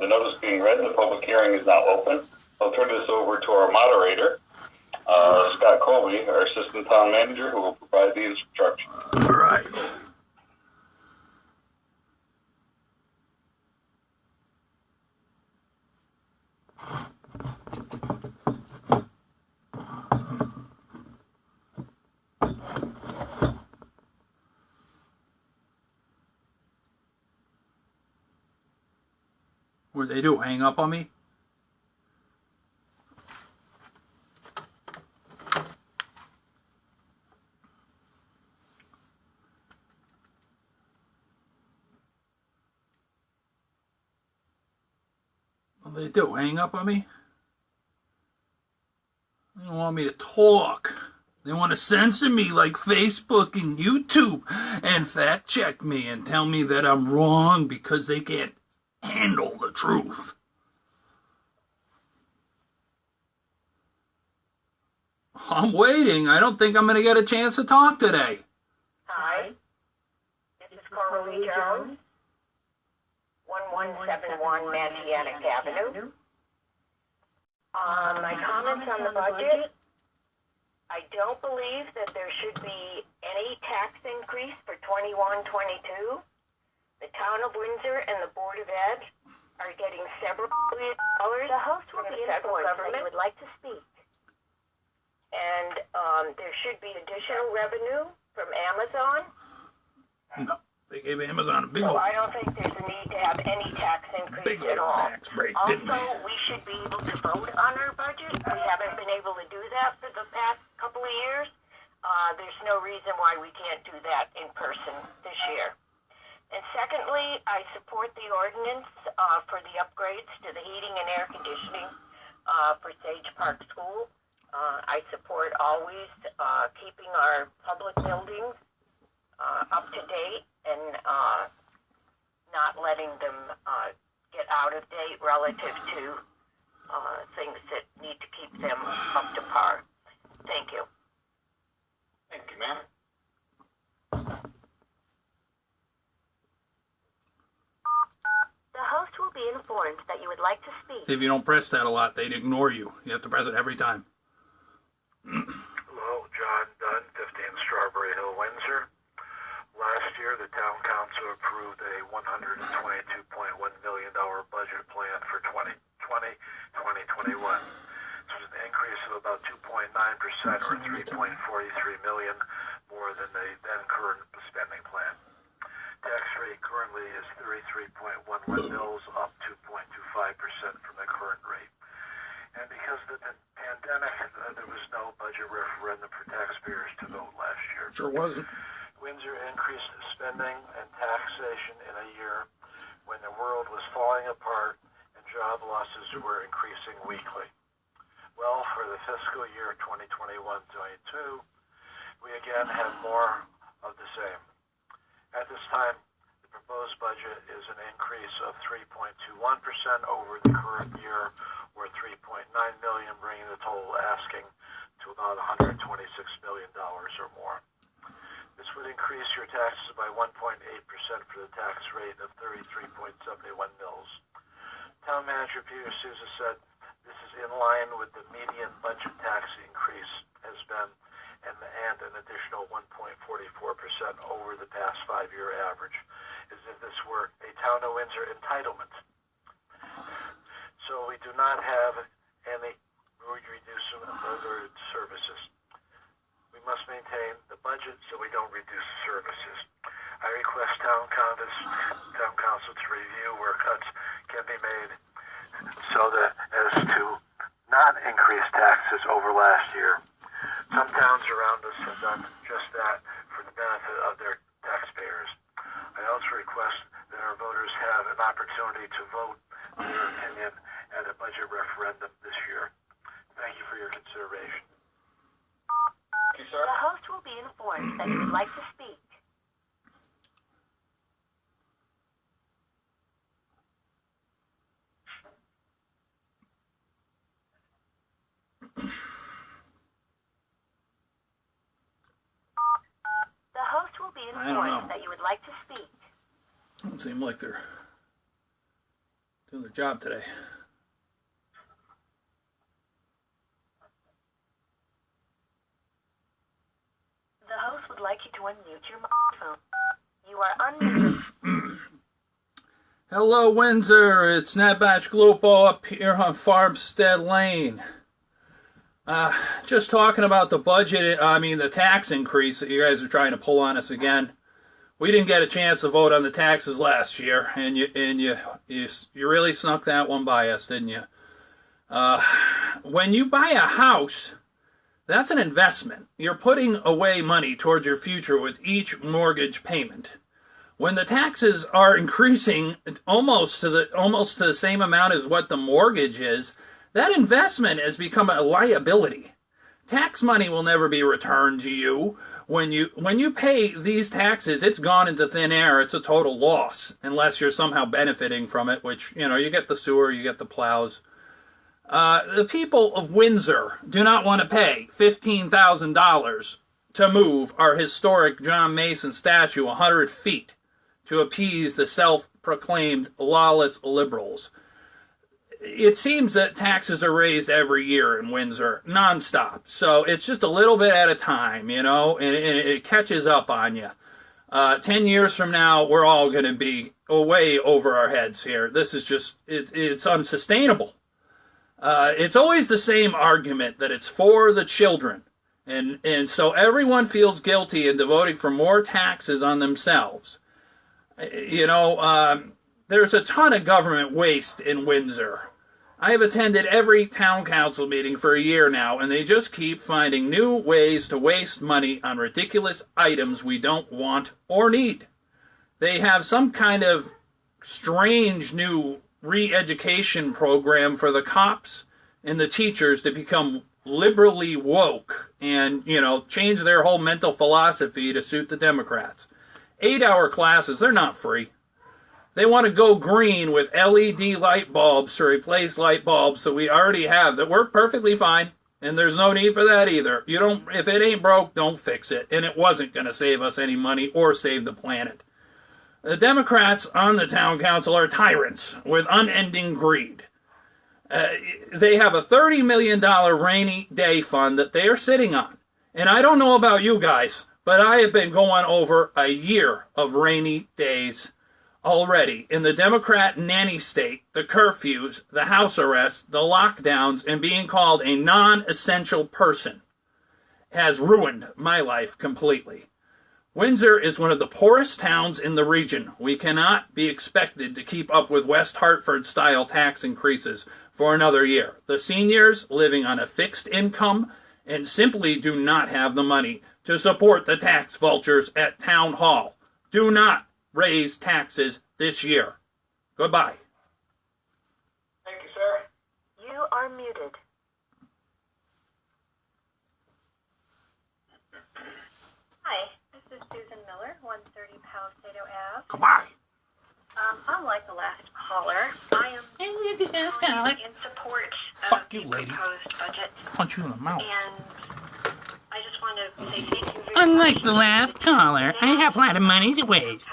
the notice being read, the public hearing is now open. I'll turn this over to our moderator, Scott Colby, our assistant town manager, who will provide the instructions. All right. What'd they do? Hang up on me? What'd they do? Hang up on me? They don't want me to talk. They want to censor me like Facebook and YouTube and fact check me and tell me that I'm wrong because they can't handle the truth. I'm waiting. I don't think I'm going to get a chance to talk today. Hi, this is Coralie Jones, 1171 Messianic Avenue. My comments on the budget, I don't believe that there should be any tax increase for 21-22. The town of Windsor and the Board of Ed are getting several $1 billion The host will from be the federal informed that government. you would like to speak. And there should be additional revenue from Amazon. No, they gave Amazon a big So old, I don't think there's a need to have any tax increase big at old all. tax break, didn't Also, they? we should be able to vote on our budget. We haven't been able to do that for the past couple of years. There's no reason why we can't do that in person this year. And secondly, I support the ordinance for the upgrades to the heating and air conditioning for Sage Park School. I support always keeping our public buildings up to date and not letting them get out of date relative to things that need to keep them up to par. Thank you. Thank you, ma'am. The host will be informed that you would like to speak. See, if you don't press that a lot, they'd ignore you. You have to press it every time. Hello, John Dunn, 15 Strawberry Hill, Windsor. Last year, the Town Council approved a $122.1 million budget plan for 2020-2021. This was an increase of about 2.9% or $3.43 million more than the then current spending plan. Tax rate currently is 33.11 mils, up 2.25% from the current rate. And because of the pandemic, there was no budget referendum for taxpayers to vote last year. Sure wasn't. Windsor increased spending and taxation in a year when the world was falling apart and job losses were increasing weekly. Well, for the fiscal year 2021-22, we again have more of the same. At this time, the proposed budget is an increase of 3.21% over the current year, or $3.9 million, bringing the total asking to about $126 million or more. This would increase your taxes by 1.8% for the tax rate of 33.71 mils. Town Manager Peter Souza said this is in line with the median budget tax increase has been and an additional 1.44% over the past 5-year average, as if this were a Town of Windsor entitlement. So we do not have any reducing other services. We must maintain the budget so we don't reduce services. I request Town Council to review where cuts can be made so that as to not increase taxes over last year. Some towns around us have done just that for the benefit of their taxpayers. I also request that our voters have an opportunity to vote their opinion at a budget referendum this year. Thank you for your consideration. Thank you, sir. The host will be informed that you would like to speak. The host will be I don't know. informed that you would like to speak. Doesn't seem like they're Doing the job today. The host would like you to unmute your microphone. You are unmuted. Hello, Windsor. It's Natbatch Glopo up here on Farmstead Lane. Just talking about the budget, the tax increase that you guys are trying to pull on us again. We didn't get a chance to vote on the taxes last year, and you really snuck that one by us, didn't you? When you buy a house, that's an investment. You're putting away money towards your future with each mortgage payment. When the taxes are increasing almost to the same amount as what the mortgage is, that investment has become a liability. Tax money will never be returned to you. When you pay these taxes, it's gone into thin air. It's a total loss, unless you're somehow benefiting from it, which, you get the sewer, you get the plows. The people of Windsor do not want to pay $15,000 to move our historic John Mason statue 100 feet to appease the self-proclaimed lawless liberals. It seems that taxes are raised every year in Windsor, nonstop. So it's just a little bit at a time, and it catches up on you. 10 years from now, we're all going to be way over our heads here. This is just, it's unsustainable. It's always the same argument that it's for the children. And so everyone feels guilty in devoting for more taxes on themselves. There's a ton of government waste in Windsor. I have attended every town council meeting for a year now, and they just keep finding new ways to waste money on ridiculous items we don't want or need. They have some kind of strange new re-education program for the cops and the teachers to become liberally woke and, change their whole mental philosophy to suit the Democrats. 8-hour classes, they're not free. They want to go green with LED light bulbs to replace light bulbs that we already have that work perfectly fine, and there's no need for that either. If it ain't broke, don't fix it, and it wasn't going to save us any money or save the planet. The Democrats on the town council are tyrants with unending greed. They have a $30 million rainy day fund that they are sitting on, and I don't know about you guys, but I have been going over a year of rainy days already in the Democrat nanny state. The curfews, the house arrests, the lockdowns, and being called a non-essential person has ruined my life completely. Windsor is one of the poorest towns in the region. We cannot be expected to keep up with West Hartford-style tax increases for another year. The seniors living on a fixed income and simply do not have the money to support the tax vultures at Town Hall. Do not raise taxes this year. Goodbye. Thank you, sir. You are muted. Hi, this is Susan Miller, 130 Palisado Ave. Goodbye. Unlike the last caller, I am in support Fuck of you, the lady. proposed budget, Punch you in the mouth. and I just want to say thank you very much. Unlike the last caller, I have a lot of money to waste.